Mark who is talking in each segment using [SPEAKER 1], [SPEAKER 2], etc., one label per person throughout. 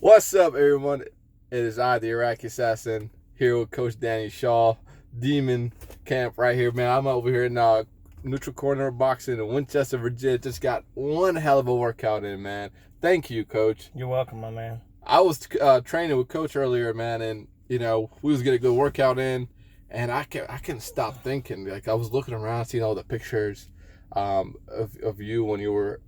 [SPEAKER 1] What's up, everyone? It is I, the Iraqi Assassin, here with Coach Danny Shaw, Demon Camp right here, man. I'm over here in neutral corner boxing in Winchester, Virginia. Just got one hell of a workout in, man. Thank you, Coach.
[SPEAKER 2] You're welcome, my man.
[SPEAKER 1] I was training with Coach earlier, man, and we was getting a good workout in, and I couldn't stop thinking. Like, I was looking around, seeing all the pictures of you when you were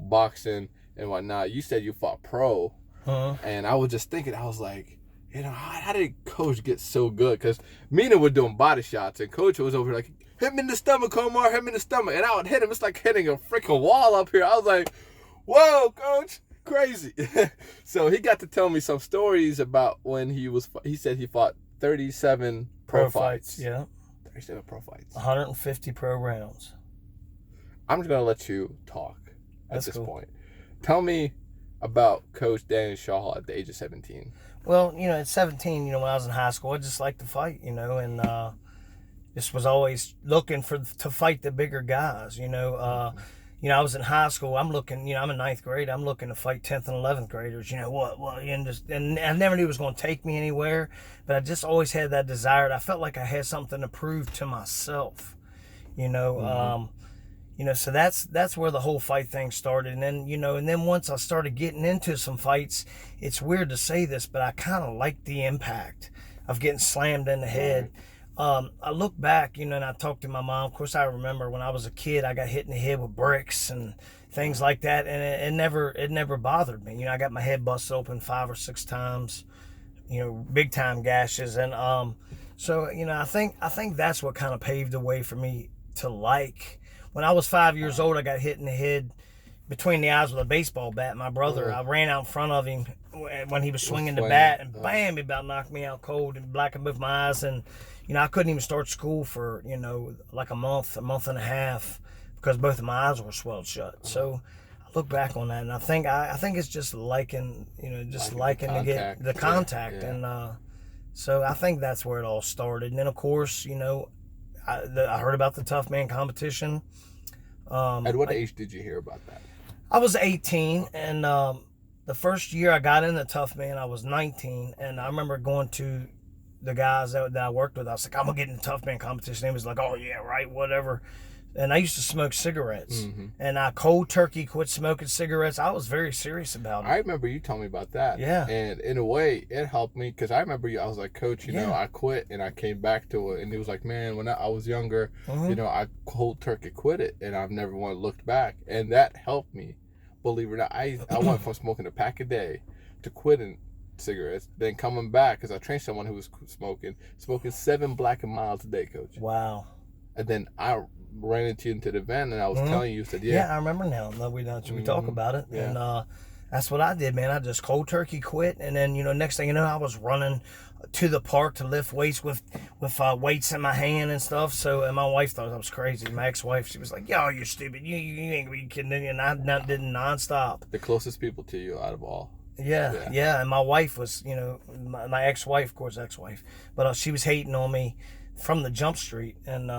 [SPEAKER 1] boxing and whatnot. You said you fought pro. And I was just thinking, I was like, how did Coach get so good? Because Mina was doing body shots, and Coach was over here like, hit me in the stomach, Omar, hit me in the stomach. And I would hit him. It's like hitting a freaking wall up here. I was like, whoa, Coach, crazy. So he got to tell me some stories about when he said he fought 37 pro fights.
[SPEAKER 2] Yeah.
[SPEAKER 1] 37 pro fights.
[SPEAKER 2] 150 pro rounds.
[SPEAKER 1] I'm just going to let you talk at this
[SPEAKER 2] cool.
[SPEAKER 1] point. Tell me about Coach Danny Shaw at the age of 17.
[SPEAKER 2] Well, at 17, when I was in high school, I just liked to fight, and just was always looking to fight the bigger guys, I was in high school. I'm looking, I'm in ninth grade. I'm looking to fight 10th and 11th graders. And I never knew it was going to take me anywhere, but I just always had that desire. I felt like I had something to prove to myself, so that's where the whole fight thing started. And then, once I started getting into some fights, it's weird to say this, but I kind of liked the impact of getting slammed in the head. I look back, and I talked to my mom. Of course, I remember when I was a kid, I got hit in the head with bricks and things like that. And it never bothered me. I got my head busted open 5 or 6 times, big time gashes. And, I think that's what kind of paved the way for me to like. When I was 5 years old, I got hit in the head between the eyes with a baseball bat. My brother, I ran out in front of him when he was swinging the bat, and bam, he about knocked me out cold and blackened both my eyes. And, I couldn't even start school for, like a month and a half because both of my eyes were swelled shut. So I look back on that, and I think it's just liking to get the contact. Yeah. And so I think that's where it all started. And then, of course, I heard about the Tough Man competition.
[SPEAKER 1] At what age did you hear about that?
[SPEAKER 2] I was 18, and the first year I got in the Tough Man, I was 19, and I remember going to the guys that I worked with. I was like, I'm going to get in the Tough Man competition. He was like, oh, yeah, right, whatever. And I used to smoke cigarettes, and I cold turkey quit smoking cigarettes. I was very serious about it.
[SPEAKER 1] I remember you telling me about that.
[SPEAKER 2] Yeah.
[SPEAKER 1] And in a way, it helped me because I remember I was like, Coach, I quit and I came back to it. And he was like, man, when I was younger, I cold turkey quit it and I've never looked back. And that helped me. Believe it or not, I went from smoking a pack a day to quitting cigarettes, then coming back because I trained someone who was smoking 7 Black and Milds a day, Coach.
[SPEAKER 2] Wow.
[SPEAKER 1] And then I ran into the event, and I was telling you, said,
[SPEAKER 2] yeah, I remember now. We talk about it, and that's what I did, man. I just cold turkey quit, and then next thing you know, I was running to the park to lift weights with weights in my hand and stuff. So, and my wife thought I was crazy. My ex-wife, she was like, "Yo, you're stupid. You ain't gonna be kidding." And I did nonstop.
[SPEAKER 1] The closest people to you out of all.
[SPEAKER 2] Yeah. And my wife was, my ex-wife, of course, ex-wife, but she was hating on me from the jump street, and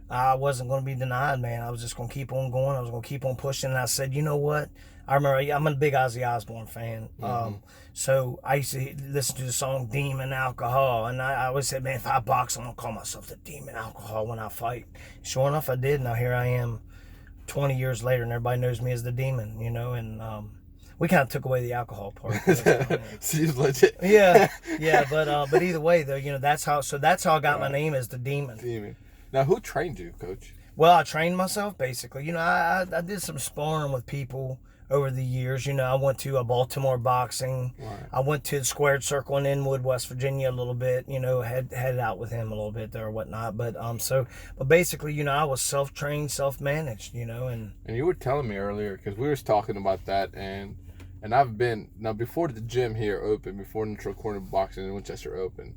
[SPEAKER 2] I wasn't going to be denied, man. I was just going to keep on going. I was going to keep on pushing. And I said, you know what? I remember I'm a big Ozzy Osbourne fan. So I used to listen to the song Demon Alcohol. And I always said, man, if I box, I'm going to call myself the Demon Alcohol when I fight. Sure enough, I did. Now here I am 20 years later, and everybody knows me as the Demon, and we kind of took away the alcohol part.
[SPEAKER 1] Seems legit.
[SPEAKER 2] Yeah, but either way, though, that's how I got my name as the Demon.
[SPEAKER 1] Now, who trained you, Coach?
[SPEAKER 2] Well, I trained myself, basically. I did some sparring with people over the years. I went to a Baltimore boxing. Right. I went to the Squared Circle in Inwood, West Virginia a little bit. Headed out with him a little bit there or whatnot. But basically, I was self-trained, self-managed. And
[SPEAKER 1] you were telling me earlier, because we were talking about that, and I've been, now before the gym here opened, before Neutral Corner Boxing in Winchester opened,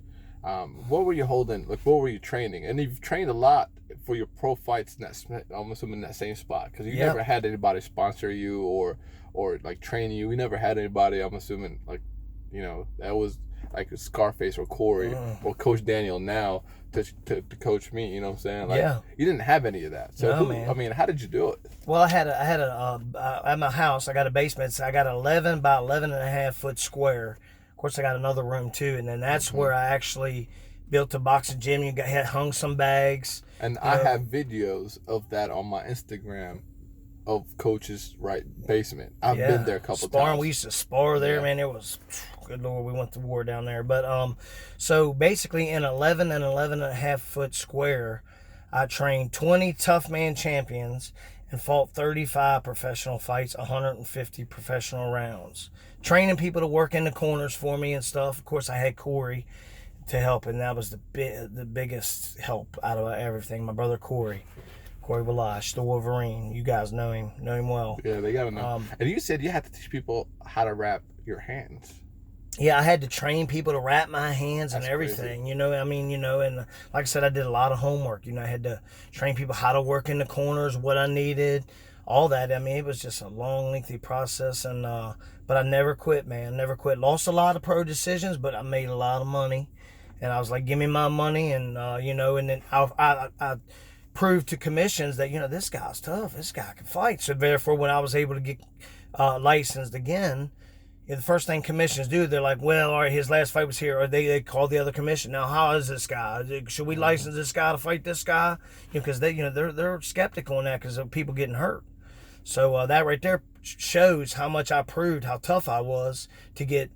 [SPEAKER 1] what were you holding? Like, what were you training? And you've trained a lot for your pro fights almost in that same spot, because you never had anybody sponsor you or like train you. We never had anybody. I'm assuming that was like Scarface or Corey or Coach Daniel now to coach me. You know what I'm saying? Like,
[SPEAKER 2] Yeah.
[SPEAKER 1] You didn't have any of that. So
[SPEAKER 2] No, man.
[SPEAKER 1] I mean, how did you do it?
[SPEAKER 2] Well, I had at my house, I got a basement. So I got 11 by 11.5 foot square. Of course, I got another room too, and then that's where I actually built a boxing gym. Had hung some bags.
[SPEAKER 1] And I have videos of that on my Instagram of Coach's basement. I've been there a couple times.
[SPEAKER 2] We used to spar there, man. It was, good Lord, we went to war down there. But so basically in 11 and 11.5 foot square, I trained 20 tough man champions and fought 35 professional fights, 150 professional rounds. Training people to work in the corners for me and stuff. Of course, I had Corey to help, and that was the biggest help out of everything. My brother Corey Walash, the Wolverine. You guys know him well.
[SPEAKER 1] Yeah, they gotta know. And you said you had to teach people how to wrap your hands.
[SPEAKER 2] Yeah, I had to train people to wrap my hands and everything.
[SPEAKER 1] Crazy.
[SPEAKER 2] And like I said, I did a lot of homework. I had to train people how to work in the corners, what I needed, all that. I mean, it was just a long, lengthy process, and but I never quit, man. Never quit. Lost a lot of pro decisions, but I made a lot of money, and I was like, give me my money, and and then I proved to commissions that this guy's tough. This guy can fight. So therefore, when I was able to get licensed again. The first thing commissions do, they're like, well, all right, his last fight was here, or they call the other commission. Now, how is this guy? Should we license this guy to fight this guy? Because they're skeptical on that because of people getting hurt. So that right there shows how much I proved how tough I was to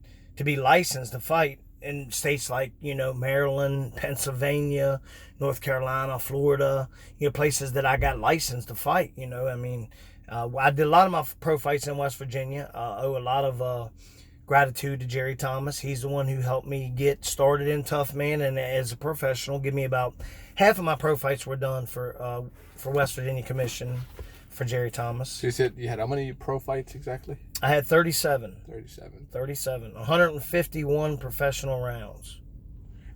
[SPEAKER 2] be licensed to fight in states like Maryland, Pennsylvania, North Carolina, Florida, places that I got licensed to fight. I did a lot of my pro fights in West Virginia. I owe a lot of gratitude to Jerry Thomas. He's the one who helped me get started in Tough Man, and as a professional, give me about half of my pro fights were done for West Virginia Commission for Jerry Thomas.
[SPEAKER 1] So you said you had how many pro fights exactly?
[SPEAKER 2] I had 37.
[SPEAKER 1] 37.
[SPEAKER 2] 151 professional rounds.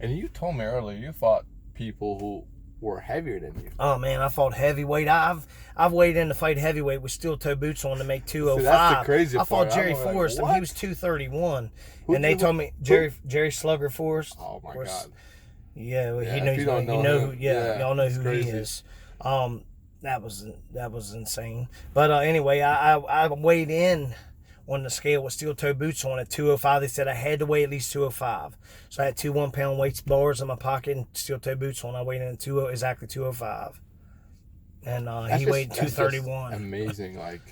[SPEAKER 1] And you told me earlier you fought people who were heavier than you.
[SPEAKER 2] Oh man, I fought heavyweight. I've weighed in to fight heavyweight with steel toe boots on to make 205.
[SPEAKER 1] See, that's the crazy
[SPEAKER 2] I fought
[SPEAKER 1] part.
[SPEAKER 2] Jerry Forrest, and he was 231.
[SPEAKER 1] Who
[SPEAKER 2] and they told me Jerry Slugger Forrest.
[SPEAKER 1] Oh my God.
[SPEAKER 2] Yeah, well,
[SPEAKER 1] yeah,
[SPEAKER 2] he knows. Y'all know who
[SPEAKER 1] crazy.
[SPEAKER 2] he is. That was insane. But anyway, I weighed in on the scale with steel toe boots on at 205. They said I had to weigh at least 205. So I had 2 1-pound weights bars in my pocket and steel toe boots on. I weighed in exactly 205. And he weighed 231.
[SPEAKER 1] Amazing, like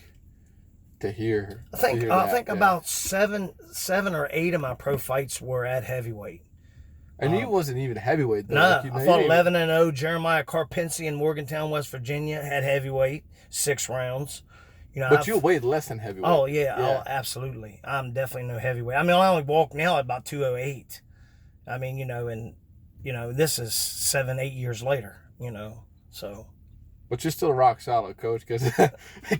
[SPEAKER 1] to hear.
[SPEAKER 2] I think about seven or 8 of my pro fights were at heavyweight.
[SPEAKER 1] And he wasn't even heavyweight though.
[SPEAKER 2] Nah, I fought 11-0. Jeremiah Carpinci in Morgantown, West Virginia, had heavyweight, 6 rounds.
[SPEAKER 1] But you weighed less than heavyweight.
[SPEAKER 2] Oh yeah, oh, absolutely. I'm definitely no heavyweight. I mean, I only walk now at about 208. I mean, this is 7-8 years later. So.
[SPEAKER 1] But you're still rock solid, Coach. Because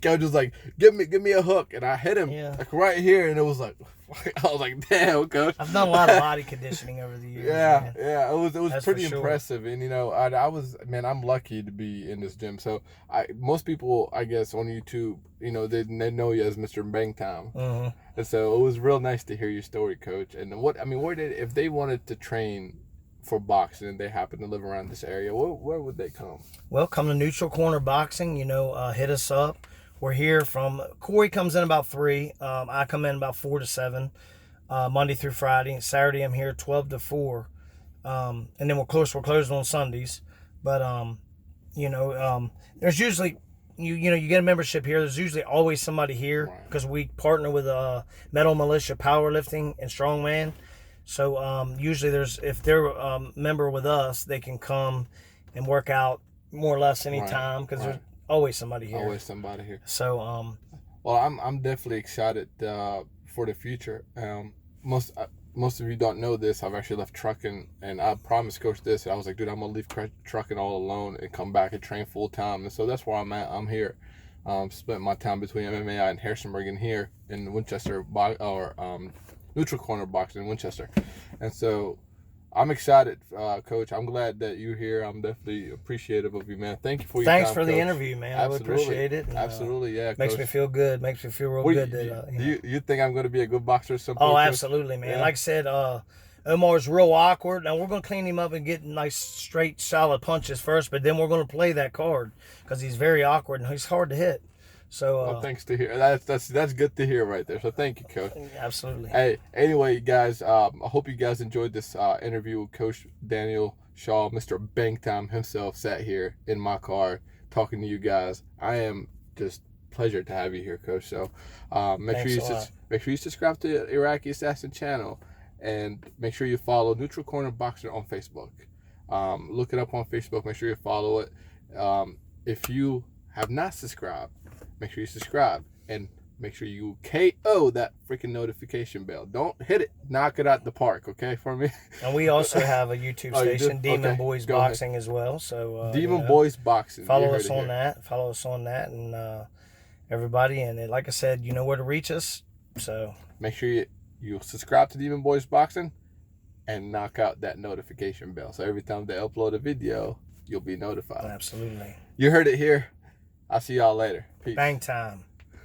[SPEAKER 1] Coach was like, "Give me a hook," and I hit him like right here, and it was like, I was like, "Damn, Coach."
[SPEAKER 2] I've done a lot of body conditioning over the years.
[SPEAKER 1] Yeah, it was pretty
[SPEAKER 2] sure.
[SPEAKER 1] impressive, and I was, man, I'm lucky to be in this gym. So most people, I guess, on YouTube, they know you as Mr. Bang Time, and so it was real nice to hear your story, Coach. And if they wanted to train for boxing and they happen to live around this area, where would they come?
[SPEAKER 2] Well, come to Neutral Corner Boxing. Hit us up. We're here from Corey comes in about 3. I come in about 4 to 7, Monday through Friday. Saturday I'm here 12 to 4, and then we're closed on Sundays. But there's usually you get a membership here. There's usually always somebody here because we partner with Metal Militia Powerlifting and Strongman. So usually if they're a member with us, they can come and work out more or less anytime because there's always somebody here. So
[SPEAKER 1] well, I'm definitely excited for the future. Most of you don't know this. I've actually left trucking, and I promised Coach this. I was like, dude, I'm gonna leave trucking all alone and come back and train full time. And so that's where I'm at. I'm here. Spent my time between MMA and Harrisonburg and here in Winchester Neutral Corner Boxing in Winchester. And so I'm excited, Coach. I'm glad that you're here. I'm definitely appreciative of you, man. Thank you for your time,
[SPEAKER 2] thanks for the
[SPEAKER 1] Coach.
[SPEAKER 2] interview, man.
[SPEAKER 1] Absolutely.
[SPEAKER 2] I would appreciate it. And,
[SPEAKER 1] absolutely, yeah.
[SPEAKER 2] Makes
[SPEAKER 1] Coach.
[SPEAKER 2] me feel good. Makes me feel real good.
[SPEAKER 1] Do you think I'm going to be a good boxer at some point?
[SPEAKER 2] Oh, absolutely, man.
[SPEAKER 1] Yeah.
[SPEAKER 2] Like I said, Omar's real awkward. Now we're going to clean him up and get nice, straight, solid punches first, but then we're going to play that card because he's very awkward and he's hard to hit. So,
[SPEAKER 1] well, thanks to hear. That's good to hear right there. So thank you, Coach.
[SPEAKER 2] Absolutely.
[SPEAKER 1] Hey, anyway, guys, I hope you guys enjoyed this interview with Coach Daniel Shaw. Mr. Bang Time himself sat here in my car talking to you guys. I am just pleasure to have you here, Coach. So make sure you subscribe to the Iraqi Assassin channel. And make sure you follow Neutral Corner Boxer on Facebook. Look it up on Facebook. Make sure you follow it. If you have not subscribed, make sure you subscribe. And make sure you KO that freaking notification bell. Don't hit it. Knock it out the park, okay, for me?
[SPEAKER 2] And we also have a YouTube station, Demon
[SPEAKER 1] Okay,
[SPEAKER 2] Boys
[SPEAKER 1] go
[SPEAKER 2] Boxing
[SPEAKER 1] ahead.
[SPEAKER 2] as well. So
[SPEAKER 1] Demon Boys Boxing.
[SPEAKER 2] Follow us on that. Follow us on that. And everybody. And like I said, you know where to reach us. So
[SPEAKER 1] make sure you subscribe to Demon Boys Boxing and knock out that notification bell. So every time they upload a video, you'll be notified.
[SPEAKER 2] Absolutely.
[SPEAKER 1] You heard it here. I'll see y'all later. Peace.
[SPEAKER 2] Bang time.